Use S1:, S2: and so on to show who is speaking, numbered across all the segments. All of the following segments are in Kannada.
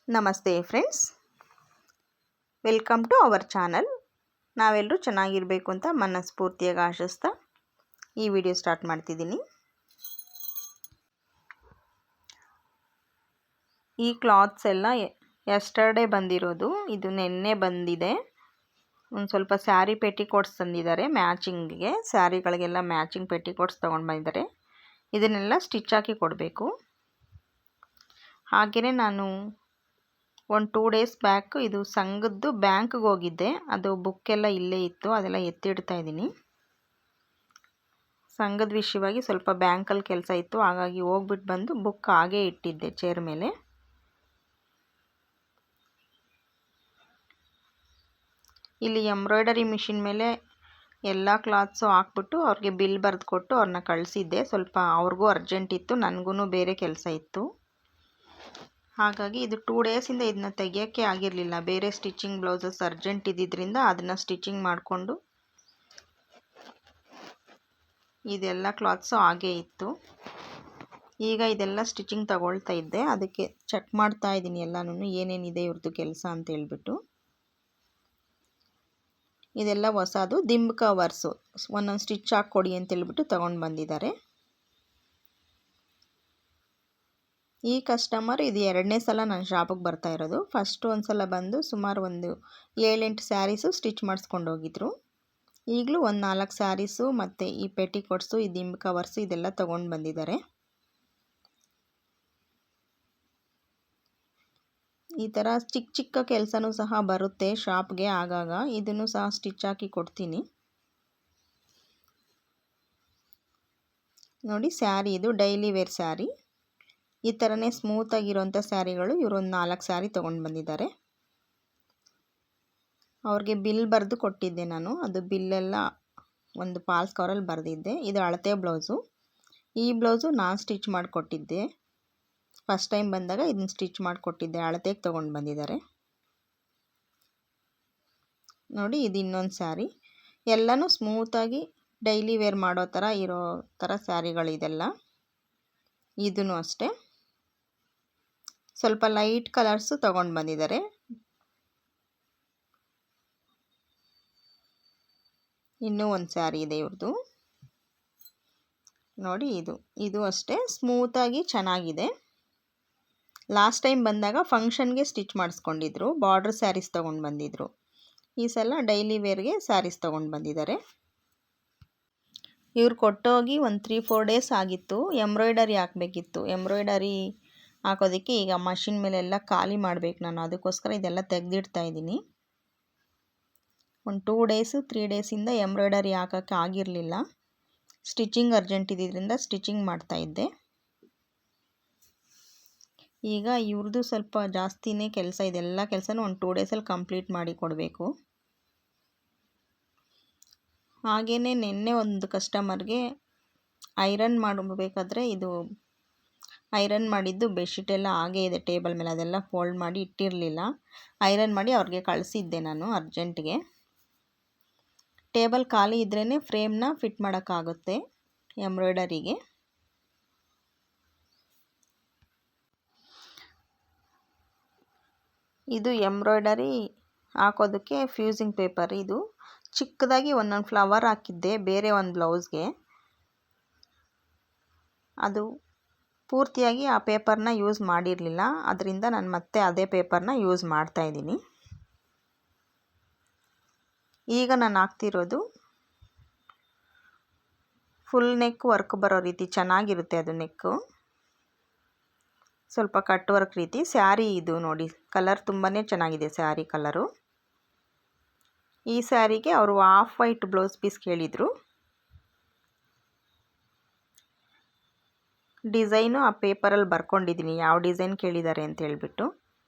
S1: ನಮಸ್ತೆ friends, welcome to our channel. ನಾವೆಲ್ಲರೂ ಚೆನ್ನಾಗಿರಬೇಕು ಅಂತ ಮನಸ್ಫೂರ್ತಿಯಾಗಿ ಆಶಿಸ್ತಾ ಈ ವಿಡಿಯೋ ಸ್ಟಾರ್ಟ್ ಮಾಡ್ತಿದ್ದೀನಿ. ಈ ಕ್ಲಾತ್ಸ್ ಎಲ್ಲ ಯಸ್ಟರ್ಡೇ ಬಂದಿರೋದು, ಇದು ನಿನ್ನೆ ಬಂದಿದೆ. ಒಂದು ಸ್ವಲ್ಪ ಸ್ಯಾರಿ ಪೆಟಿಕೋಟ್ಸ್ ತಂದಿದ್ದಾರೆ ಮ್ಯಾಚಿಂಗ್ಗೆ. ಸ್ಯಾರಿಗಳಿಗೆಲ್ಲ ಮ್ಯಾಚಿಂಗ್ ಪೆಟಿಕೋಟ್ಸ್ ತೊಗೊಂಡು ಬಂದಿದ್ದಾರೆ. ಇದನ್ನೆಲ್ಲ ಸ್ಟಿಚ್ ಹಾಕಿ ಕೊಡಬೇಕು. ಹಾಗೆಯೇ ನಾನು ಒಂದು 2 ಡೇಸ್ ಬ್ಯಾಕ್ ಇದು ಸಂಘದ್ದು ಬ್ಯಾಂಕ್ಗೆ ಹೋಗಿದ್ದೆ. ಅದು ಬುಕ್ಕೆಲ್ಲ ಇಲ್ಲೇ ಇತ್ತು, ಅದೆಲ್ಲ ಎತ್ತಿಡ್ತಾ ಇದ್ದೀನಿ. ಸಂಘದ ವಿಷಯವಾಗಿ ಸ್ವಲ್ಪ ಬ್ಯಾಂಕಲ್ಲಿ ಕೆಲಸ ಇತ್ತು, ಹಾಗಾಗಿ ಹೋಗ್ಬಿಟ್ಟು ಬಂದು ಬುಕ್ ಹಾಗೇ ಇಟ್ಟಿದ್ದೆ ಚೇರ್ ಮೇಲೆ. ಇಲ್ಲಿ ಎಂಬ್ರಾಯ್ಡರಿ ಮಿಷಿನ್ ಮೇಲೆ ಎಲ್ಲ ಕ್ಲಾತ್ಸು ಹಾಕ್ಬಿಟ್ಟು ಅವ್ರಿಗೆ ಬಿಲ್ ಬರೆದು ಕೊಟ್ಟು ಅವ್ರನ್ನ ಕಳಿಸಿದ್ದೆ. ಸ್ವಲ್ಪ ಅವ್ರಿಗೂ ಅರ್ಜೆಂಟ್ ಇತ್ತು, ನನಗೂ ಬೇರೆ ಕೆಲಸ ಇತ್ತು. ಹಾಗಾಗಿ ಇದು 2 ಡೇಸಿಂದ ಇದನ್ನ ತೆಗಿಯೋಕ್ಕೆ ಆಗಿರಲಿಲ್ಲ. ಬೇರೆ ಸ್ಟಿಚಿಂಗ್ ಬ್ಲೌಸಸ್ ಅರ್ಜೆಂಟ್ ಇದ್ದಿದ್ದರಿಂದ ಅದನ್ನು ಸ್ಟಿಚಿಂಗ್ ಮಾಡಿಕೊಂಡು ಇದೆಲ್ಲ ಕ್ಲಾತ್ಸು ಹಾಗೇ ಇತ್ತು. ಈಗ ಇದೆಲ್ಲ ಸ್ಟಿಚಿಂಗ್ ತಗೊಳ್ತಾ ಇದ್ದೆ, ಅದಕ್ಕೆ ಚೆಕ್ ಮಾಡ್ತಾ ಇದ್ದೀನಿ ಎಲ್ಲನೂ ಏನೇನಿದೆ ಇವ್ರದ್ದು ಕೆಲಸ ಅಂತ ಹೇಳ್ಬಿಟ್ಟು. ಇದೆಲ್ಲ ಹೊಸದು ದಿಂಬು ಕವರ್ಸು, ಒಂದೊಂದು ಸ್ಟಿಚ್ ಹಾಕ್ಕೊಡಿ ಅಂತೇಳ್ಬಿಟ್ಟು ತೊಗೊಂಡು ಬಂದಿದ್ದಾರೆ. ಈ ಕಸ್ಟಮರ್ ಇದು 2ನೇ ಸಲ ನನ್ನ ಶಾಪಿಗೆ ಬರ್ತಾ ಇರೋದು. ಫಸ್ಟ್ ಒಂದು ಸಲ ಬಂದು ಸುಮಾರು ಒಂದು 7-8 ಸ್ಯಾರೀಸು ಸ್ಟಿಚ್ ಮಾಡಿಸ್ಕೊಂಡು ಹೋಗಿದ್ರು. ಈಗಲೂ ಒಂದು 4 ಸ್ಯಾರೀಸು ಮತ್ತು ಈ ಪೆಟಿಕೋಟ್ಸು, ಈ ದಿಂಬು ಕವರ್ಸು ಇದೆಲ್ಲ ತೊಗೊಂಡು ಬಂದಿದ್ದಾರೆ. ಈ ಥರ ಚಿಕ್ಕ ಚಿಕ್ಕ ಕೆಲಸನೂ ಸಹ ಬರುತ್ತೆ ಶಾಪ್ಗೆ ಆಗಾಗ. ಇದನ್ನು ಸಹ ಸ್ಟಿಚ್ ಹಾಕಿ ಕೊಡ್ತೀನಿ. ನೋಡಿ, ಸ್ಯಾರಿ ಇದು ಡೈಲಿ ವೇರ್ ಸ್ಯಾರಿ. ಈ ಥರನೇ ಸ್ಮೂತಾಗಿರೋಂಥ ಸ್ಯಾರಿಗಳು ಇವರು ಒಂದು 4 ಸ್ಯಾರಿ ತೊಗೊಂಡು ಬಂದಿದ್ದಾರೆ. ಅವ್ರಿಗೆ ಬಿಲ್ ಬರೆದು ಕೊಟ್ಟಿದ್ದೆ ನಾನು. ಅದು ಬಿಲ್ಲೆಲ್ಲ ಒಂದು ಪಾಲ್ಸ್ ಕವರಲ್ಲಿ ಬರೆದಿದ್ದೆ. ಇದು ಅಳತೆ ಬ್ಲೌಸು. ಈ ಬ್ಲೌಸು ನಾನು ಸ್ಟಿಚ್ ಮಾಡಿಕೊಟ್ಟಿದ್ದೆ. ಫಸ್ಟ್ ಟೈಮ್ ಬಂದಾಗ ಇದನ್ನ ಸ್ಟಿಚ್ ಮಾಡಿಕೊಟ್ಟಿದ್ದೆ, ಅಳತೆಗೆ ತೊಗೊಂಡು ಬಂದಿದ್ದಾರೆ. ನೋಡಿ, ಇದು ಇನ್ನೊಂದು ಸ್ಯಾರಿ. ಎಲ್ಲನೂ ಸ್ಮೂತಾಗಿ ಡೈಲಿ ವೇರ್ ಮಾಡೋ ಥರ ಇರೋ ಥರ ಸ್ಯಾರಿಗಳಿದೆಲ್ಲ. ಇದೂ ಅಷ್ಟೇ ಸ್ವಲ್ಪ ಲೈಟ್ ಕಲರ್ಸು ತೊಗೊಂಡು ಬಂದಿದ್ದಾರೆ. ಇನ್ನೂ ಒಂದು ಸ್ಯಾರಿ ಇದೆ ಇವ್ರದ್ದು. ನೋಡಿ, ಇದು ಅಷ್ಟೇ ಸ್ಮೂತಾಗಿ ಚೆನ್ನಾಗಿದೆ. ಲಾಸ್ಟ್ ಟೈಮ್ ಬಂದಾಗ ಫಂಕ್ಷನ್ಗೆ ಸ್ಟಿಚ್ ಮಾಡಿಸ್ಕೊಂಡಿದ್ರು, ಬಾರ್ಡ್ರ್ ಸ್ಯಾರೀಸ್ ತೊಗೊಂಡು ಬಂದಿದ್ರು. ಈ ಸಲ ಡೈಲಿ ವೇರ್ಗೆ ಸ್ಯಾರೀಸ್ ತೊಗೊಂಡು ಬಂದಿದ್ದಾರೆ. ಇವ್ರು ಕೊಟ್ಟೋಗಿ ಒಂದು 3-4 ಡೇಸ್ ಆಗಿತ್ತು. ಎಂಬ್ರಾಯ್ಡರಿ ಹಾಕಬೇಕಿತ್ತು. ಎಂಬ್ರಾಯ್ಡರಿ ಹಾಕೋದಕ್ಕೆ ಈಗ ಮಷಿನ್ ಮೇಲೆಲ್ಲ ಖಾಲಿ ಮಾಡಬೇಕು ನಾನು. ಅದಕ್ಕೋಸ್ಕರ ಇದೆಲ್ಲ ತೆಗೆದಿಡ್ತಾ ಇದ್ದೀನಿ. ಒಂದು 2 ಡೇಸು 3 ಡೇಸಿಂದ ಎಂಬ್ರಾಯ್ಡರಿ ಹಾಕೋಕ್ಕೆ ಆಗಿರಲಿಲ್ಲ. ಸ್ಟಿಚಿಂಗ್ ಅರ್ಜೆಂಟ್ ಇದ್ದಿದ್ದರಿಂದ ಸ್ಟಿಚಿಂಗ್ ಮಾಡ್ತಾಯಿದ್ದೆ. ಈಗ ಇವ್ರದ್ದು ಸ್ವಲ್ಪ ಜಾಸ್ತಿನೇ ಕೆಲಸ, ಇದೆಲ್ಲ ಕೆಲಸನೂ ಒಂದು 2 ಡೇಸಲ್ಲಿ ಕಂಪ್ಲೀಟ್ ಮಾಡಿ ಕೊಡಬೇಕು. ಹಾಗೆಯೇ ನಿನ್ನೆ ಒಂದು ಕಸ್ಟಮರ್ಗೆ ಐರನ್ ಮಾಡಬೇಕಾದ್ರೆ ಇದು ಐರನ್ ಮಾಡಿದ್ದು ಬೆಡ್ಶೀಟ್ ಎಲ್ಲ ಹಾಗೇ ಇದೆ ಟೇಬಲ್ ಮೇಲೆ, ಅದೆಲ್ಲ ಫೋಲ್ಡ್ ಮಾಡಿ ಇಟ್ಟಿರಲಿಲ್ಲ. ಐರನ್ ಮಾಡಿ ಅವ್ರಿಗೆ ಕಳಿಸಿದ್ದೆ ನಾನು ಅರ್ಜೆಂಟ್ಗೆ. ಟೇಬಲ್ ಖಾಲಿ ಇದ್ರೇ ಫ್ರೇಮ್ನ ಫಿಟ್ ಮಾಡೋಕ್ಕಾಗುತ್ತೆ ಎಂಬ್ರಾಯ್ಡರಿಗೆ. ಇದು ಎಂಬ್ರಾಯ್ಡರಿ ಹಾಕೋದಕ್ಕೆ ಫ್ಯೂಸಿಂಗ್ ಪೇಪರ್. ಇದು ಚಿಕ್ಕದಾಗಿ ಒಂದೊಂದು ಫ್ಲವರ್ ಹಾಕಿದ್ದೆ ಬೇರೆ ಒಂದು ಬ್ಲೌಸ್ಗೆ. ಅದು ಪೂರ್ತಿಯಾಗಿ ಆ ಪೇಪರ್ನ ಯೂಸ್ ಮಾಡಿರಲಿಲ್ಲ, ಅದರಿಂದ ನಾನು ಮತ್ತೆ ಅದೇ ಪೇಪರ್ನ ಯೂಸ್ ಮಾಡ್ತಾಯಿದ್ದೀನಿ. ಈಗ ನಾನು ಹಾಕ್ತಿರೋದು ಫುಲ್ ನೆಕ್ ವರ್ಕ್ ಬರೋ ರೀತಿ ಚೆನ್ನಾಗಿರುತ್ತೆ ಅದು ನೆಕ್ಕು. ಸ್ವಲ್ಪ ಕಟ್ ವರ್ಕ್ ರೀತಿ ಸ್ಯಾರಿ. ಇದು ನೋಡಿ, ಕಲರ್ ತುಂಬಾ ಚೆನ್ನಾಗಿದೆ ಸ್ಯಾರಿ ಕಲರು. ಈ ಸ್ಯಾರಿಗೆ ಅವರು ಆಫ್ ವೈಟ್ ಬ್ಲೌಸ್ ಪೀಸ್ ಕೇಳಿದರು. ಡಿಸೈನು ಆ ಪೇಪರಲ್ಲಿ ಬರ್ಕೊಂಡಿದ್ದೀನಿ ಯಾವ ಡಿಸೈನ್ ಕೇಳಿದ್ದಾರೆ ಅಂತ ಹೇಳ್ಬಿಟ್ಟು.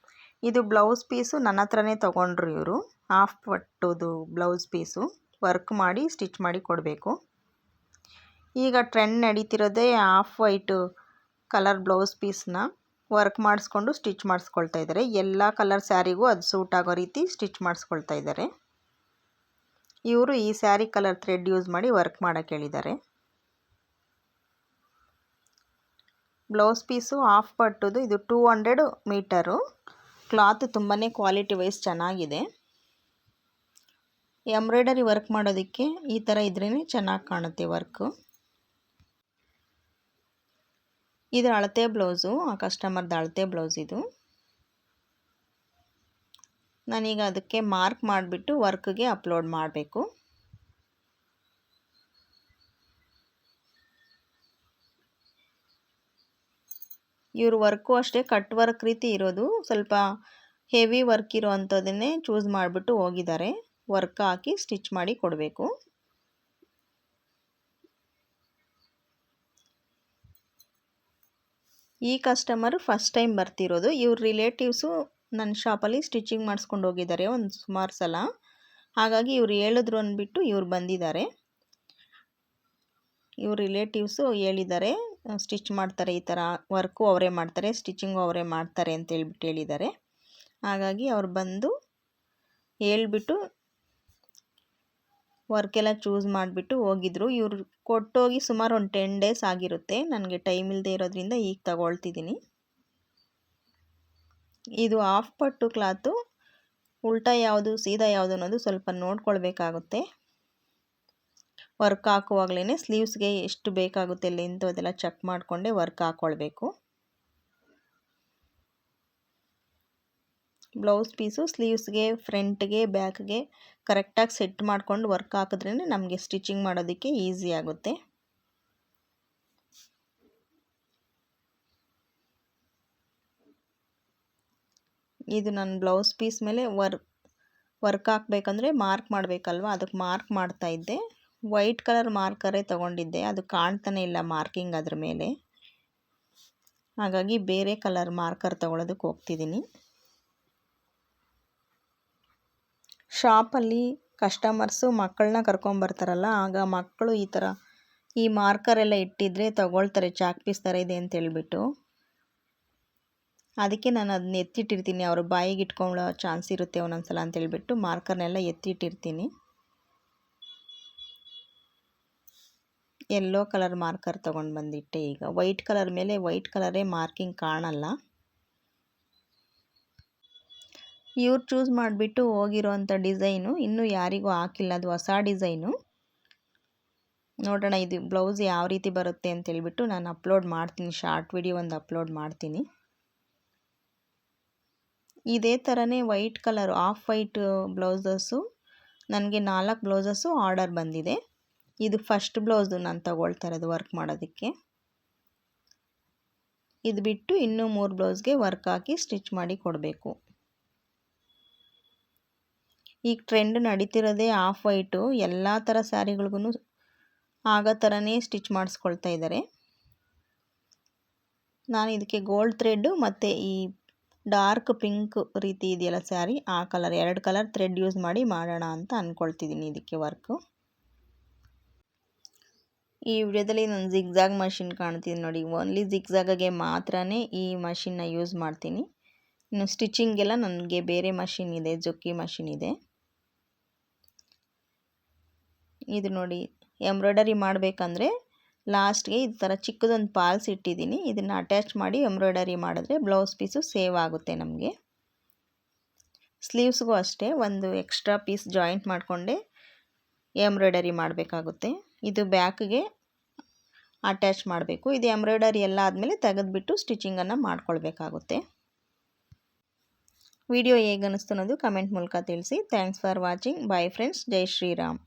S1: ಇದು ಬ್ಲೌಸ್ ಪೀಸು ನನ್ನ ಹತ್ರನೇ ತೊಗೊಂಡ್ರು ಇವರು. ಹಾಫ್ ಪಟ್ಟುದು ಬ್ಲೌಸ್ ಪೀಸು ವರ್ಕ್ ಮಾಡಿ ಸ್ಟಿಚ್ ಮಾಡಿ ಕೊಡಬೇಕು. ಈಗ ಟ್ರೆಂಡ್ ನಡೀತಿರೋದೇ ಆಫ್ ವೈಟು ಕಲರ್ ಬ್ಲೌಸ್ ಪೀಸ್ನ ವರ್ಕ್ ಮಾಡಿಸ್ಕೊಂಡು ಸ್ಟಿಚ್ ಮಾಡಿಸ್ಕೊಳ್ತಾ ಇದ್ದಾರೆ. ಎಲ್ಲ ಕಲರ್ ಸ್ಯಾರಿಗೂ ಅದು ಸೂಟ್ ಆಗೋ ರೀತಿ ಸ್ಟಿಚ್ ಮಾಡಿಸ್ಕೊಳ್ತಾ ಇದ್ದಾರೆ. ಇವರು ಈ ಸ್ಯಾರಿ ಕಲರ್ ಥ್ರೆಡ್ ಯೂಸ್ ಮಾಡಿ ವರ್ಕ್ ಮಾಡೋಕ್ಕೆ ಹೇಳಿದ್ದಾರೆ. ಬ್ಲೌಸ್ ಪೀಸು ಹಾಫ್ ಪಟ್ಟುದು, ಇದು 200 ಮೀಟರು. ಕ್ಲಾತ್ ತುಂಬಾ ಕ್ವಾಲಿಟಿ ವೈಸ್ ಚೆನ್ನಾಗಿದೆ. ಎಂಬ್ರಾಯ್ಡರಿ ವರ್ಕ್ ಮಾಡೋದಕ್ಕೆ ಈ ಥರ ಇದ್ರೇ ಚೆನ್ನಾಗಿ ಕಾಣುತ್ತೆ ವರ್ಕು. ಇದು ಅಳತೆ ಬ್ಲೌಸು, ಆ ಕಸ್ಟಮರ್ದು ಅಳತೆ ಬ್ಲೌಸ್ ಇದು. ನಾನೀಗ ಅದಕ್ಕೆ ಮಾರ್ಕ್ ಮಾಡಿಬಿಟ್ಟು ವರ್ಕ್ಗೆ ಅಪ್ಲೋಡ್ ಮಾಡಬೇಕು. ಇವ್ರ ವರ್ಕು ಅಷ್ಟೇ ಕಟ್ ವರ್ಕ್ ರೀತಿ ಇರೋದು, ಸ್ವಲ್ಪ ಹೆವಿ ವರ್ಕ್ ಇರೋ ಅಂಥದ್ದನ್ನೇ ಚೂಸ್ ಮಾಡಿಬಿಟ್ಟು ಹೋಗಿದ್ದಾರೆ. ವರ್ಕ್ ಹಾಕಿ ಸ್ಟಿಚ್ ಮಾಡಿ ಕೊಡಬೇಕು. ಈ ಕಸ್ಟಮರ್ ಫಸ್ಟ್ ಟೈಮ್ ಬರ್ತಿರೋದು. ಇವ್ರ ರಿಲೇಟಿವ್ಸು ನನ್ನ ಶಾಪಲ್ಲಿ ಸ್ಟಿಚಿಂಗ್ ಮಾಡಿಸ್ಕೊಂಡು ಹೋಗಿದ್ದಾರೆ ಒಂದು ಸುಮಾರು ಸಲ. ಹಾಗಾಗಿ ಇವ್ರು ಹೇಳಿದ್ರು ಅಂದ್ಬಿಟ್ಟು ಇವ್ರು ಬಂದಿದ್ದಾರೆ. ಇವ್ರ ರಿಲೇಟಿವ್ಸು ಹೇಳಿದ್ದಾರೆ ಸ್ಟಿಚ್ ಮಾಡ್ತಾರೆ, ಈ ಥರ ವರ್ಕು ಅವರೇ ಮಾಡ್ತಾರೆ, ಸ್ಟಿಚಿಂಗು ಅವರೇ ಮಾಡ್ತಾರೆ ಅಂತ ಹೇಳ್ಬಿಟ್ಟು ಹೇಳಿದ್ದಾರೆ. ಹಾಗಾಗಿ ಅವ್ರು ಬಂದು ಹೇಳ್ಬಿಟ್ಟು ವರ್ಕೆಲ್ಲ ಚೂಸ್ ಮಾಡಿಬಿಟ್ಟು ಹೋಗಿದ್ರು. ಇವ್ರು ಕೊಟ್ಟೋಗಿ ಸುಮಾರು ಒಂದು 10 ಡೇಸ್ ಆಗಿರುತ್ತೆ. ನನಗೆ ಟೈಮ್ ಇಲ್ಲದೆ ಇರೋದ್ರಿಂದ ಈಗ ತಗೊಳ್ತಿದ್ದೀನಿ. ಇದು ಹಾಫ್ ಪಟ್ಟು ಕ್ಲಾತು, ಉಲ್ಟಾ ಯಾವುದು ಸೀದಾ ಯಾವುದು ಅನ್ನೋದು ಸ್ವಲ್ಪ ನೋಡ್ಕೊಳ್ಬೇಕಾಗುತ್ತೆ. ವರ್ಕ್ ಹಾಕುವಾಗಲೇ ಸ್ಲೀವ್ಸ್ಗೆ ಎಷ್ಟು ಬೇಕಾಗುತ್ತೆ ಲೆಂತ್ ಅದೆಲ್ಲ ಚೆಕ್ ಮಾಡಿಕೊಂಡೆ ವರ್ಕ್ ಹಾಕ್ಕೊಳ್ಬೇಕು. ಬ್ಲೌಸ್ ಪೀಸು ಸ್ಲೀವ್ಸ್ಗೆ, ಫ್ರಂಟ್ಗೆ, ಬ್ಯಾಕ್ಗೆ ಕರೆಕ್ಟಾಗಿ ಸೆಟ್ ಮಾಡ್ಕೊಂಡು ವರ್ಕ್ ಹಾಕಿದ್ರೇ ನಮಗೆ ಸ್ಟಿಚಿಂಗ್ ಮಾಡೋದಕ್ಕೆ ಈಸಿ ಆಗುತ್ತೆ. ಇದು ನನ್ನ ಬ್ಲೌಸ್ ಪೀಸ್ ಮೇಲೆ ವರ್ಕ್ ಹಾಕಬೇಕಂದ್ರೆ ಮಾರ್ಕ್ ಮಾಡಬೇಕಲ್ವ, ಅದಕ್ಕೆ ಮಾರ್ಕ್ ಮಾಡ್ತಾ ಇದ್ದೆ. ವೈಟ್ ಕಲರ್ ಮಾರ್ಕರೇ ತೊಗೊಂಡಿದ್ದೆ, ಅದು ಕಾಣ್ತಾನೆ ಇಲ್ಲ ಮಾರ್ಕಿಂಗ್ ಅದ್ರ ಮೇಲೆ. ಹಾಗಾಗಿ ಬೇರೆ ಕಲರ್ ಮಾರ್ಕರ್ ತೊಗೊಳೋದಕ್ಕೆ ಹೋಗ್ತಿದ್ದೀನಿ. ಶಾಪಲ್ಲಿ ಕಸ್ಟಮರ್ಸು ಮಕ್ಕಳನ್ನ ಕರ್ಕೊಂಬರ್ತಾರಲ್ಲ, ಆಗ ಮಕ್ಕಳು ಈ ಥರ ಈ ಮಾರ್ಕರ್ ಎಲ್ಲ ಇಟ್ಟಿದ್ರೆ ತಗೊಳ್ತಾರೆ, ಚಾಕ್ ಪೀಸ್ ಥರ ಇದೆ ಅಂತೇಳ್ಬಿಟ್ಟು. ಅದಕ್ಕೆ ನಾನು ಅದನ್ನ ಎತ್ತಿಟ್ಟಿರ್ತೀನಿ, ಅವ್ರ ಬಾಯಿಗೆ ಇಟ್ಕೊಳ್ಳೋ ಚಾನ್ಸ್ ಇರುತ್ತೆ ಒಂದೊಂದ್ಸಲ ಅಂತೇಳ್ಬಿಟ್ಟು ಮಾರ್ಕರ್ನೆಲ್ಲ ಎತ್ತಿಟ್ಟಿರ್ತೀನಿ. ಯೆಲ್ಲೋ ಕಲರ್ ಮಾರ್ಕರ್ ತೊಗೊಂಡು ಬಂದಿಟ್ಟೆ. ಈಗ ವೈಟ್ ಕಲರ್ ಮೇಲೆ ವೈಟ್ ಕಲರೇ ಮಾರ್ಕಿಂಗ್ ಕಾಣಲ್ಲ. ಇವ್ರು ಚೂಸ್ ಮಾಡಿಬಿಟ್ಟು ಹೋಗಿರೋವಂಥ ಡಿಸೈನು ಇನ್ನೂ ಯಾರಿಗೂ ಹಾಕಿಲ್ಲ, ಅದು ಹೊಸ ಡಿಸೈನು. ನೋಡೋಣ ಇದು ಬ್ಲೌಸ್ ಯಾವ ರೀತಿ ಬರುತ್ತೆ ಅಂತೇಳ್ಬಿಟ್ಟು ನಾನು ಅಪ್ಲೋಡ್ ಮಾಡ್ತೀನಿ, ಶಾರ್ಟ್ ವಿಡಿಯೋ ಒಂದು ಅಪ್ಲೋಡ್ ಮಾಡ್ತೀನಿ. ಇದೇ ಥರನೇ white colour of white blouses ನನಗೆ 4 ಬ್ಲೌಸಸ್ಸು ಆರ್ಡರ್ ಬಂದಿದೆ. ಇದು ಫಸ್ಟ್ ಬ್ಲೌಸು ನಾನು ತಗೊಳ್ತಾ ಇರೋದು ವರ್ಕ್ ಮಾಡೋದಕ್ಕೆ. ಇದು ಬಿಟ್ಟು ಇನ್ನೂ 3 ಬ್ಲೌಸ್ಗೆ ವರ್ಕ್ ಹಾಕಿ ಸ್ಟಿಚ್ ಮಾಡಿ ಕೊಡಬೇಕು. ಈಗ ಟ್ರೆಂಡ್ ನಡೀತಿರೋದೇ ಆಫ್ ವೈಟು, ಎಲ್ಲ ಥರ ಸ್ಯಾರಿಗಳಿಗೂ ಆಗೋ ಥರನೇ ಸ್ಟಿಚ್ ಮಾಡಿಸ್ಕೊಳ್ತಾ ಇದ್ದಾರೆ. ನಾನು ಇದಕ್ಕೆ ಗೋಲ್ಡ್ ಥ್ರೆಡ್ಡು ಮತ್ತು ಈ ಡಾರ್ಕ್ ಪಿಂಕ್ ರೀತಿ ಇದೆಯಲ್ಲ ಸ್ಯಾರಿ, ಆ ಕಲರ್ 2 ಕಲರ್ ಥ್ರೆಡ್ ಯೂಸ್ ಮಾಡಿ ಮಾಡೋಣ ಅಂತ ಅಂದ್ಕೊಳ್ತಿದ್ದೀನಿ ಇದಕ್ಕೆ ವರ್ಕು. ಈ ವಿಡಿಯೋದಲ್ಲಿ ನಾನು ಜಿಗ್ಜಾಗ್ ಮಷಿನ್ ಕಾಣ್ತೀನಿ ನೋಡಿ, ಓನ್ಲಿ ಜಿಗ್ಜಾಗ್ಗೆ ಮಾತ್ರ ಈ ಮಷಿನ್ನ ಯೂಸ್ ಮಾಡ್ತೀನಿ. ಇನ್ನು ಸ್ಟಿಚಿಂಗೆಲ್ಲ ನನಗೆ ಬೇರೆ ಮಷಿನ್ ಇದೆ, ಜೊಕ್ಕಿ ಮಷಿನ್ ಇದೆ. ಇದು ನೋಡಿ ಎಂಬ್ರಾಯ್ಡರಿ ಮಾಡಬೇಕಂದ್ರೆ ಲಾಸ್ಟ್ಗೆ ಈ ಥರ ಚಿಕ್ಕದೊಂದು ಪಾಲ್ಸ್ ಇಟ್ಟಿದ್ದೀನಿ, ಇದನ್ನು ಅಟ್ಯಾಚ್ ಮಾಡಿ ಎಂಬ್ರಾಯ್ಡರಿ ಮಾಡಿದ್ರೆ ಬ್ಲೌಸ್ ಪೀಸು ಸೇವ್ ಆಗುತ್ತೆ ನಮಗೆ. ಸ್ಲೀವ್ಸ್ಗೂ ಅಷ್ಟೇ ಒಂದು ಎಕ್ಸ್ಟ್ರಾ ಪೀಸ್ ಜಾಯಿಂಟ್ ಮಾಡಿಕೊಂಡೆ ಎಂಬ್ರಾಯ್ಡರಿ ಮಾಡಬೇಕಾಗುತ್ತೆ. ಇದು ಬ್ಯಾಕ್ಗೆ ಅಟ್ಯಾಚ್ ಮಾಡಬೇಕು. ಇದು ಎಂಬ್ರಾಯ್ಡರಿ ಎಲ್ಲ ಆದಮೇಲೆ ತೆಗೆದುಬಿಟ್ಟು ಸ್ಟಿಚಿಂಗನ್ನು ಮಾಡ್ಕೊಳ್ಬೇಕಾಗುತ್ತೆ. ವಿಡಿಯೋ ಹೇಗೆ ಅನ್ನಿಸ್ತು ಅನ್ನೋದು ಕಮೆಂಟ್ ಮೂಲಕ ತಿಳಿಸಿ. Thanks for watching. Bye friends. ಜೈ ಶ್ರೀರಾಮ್.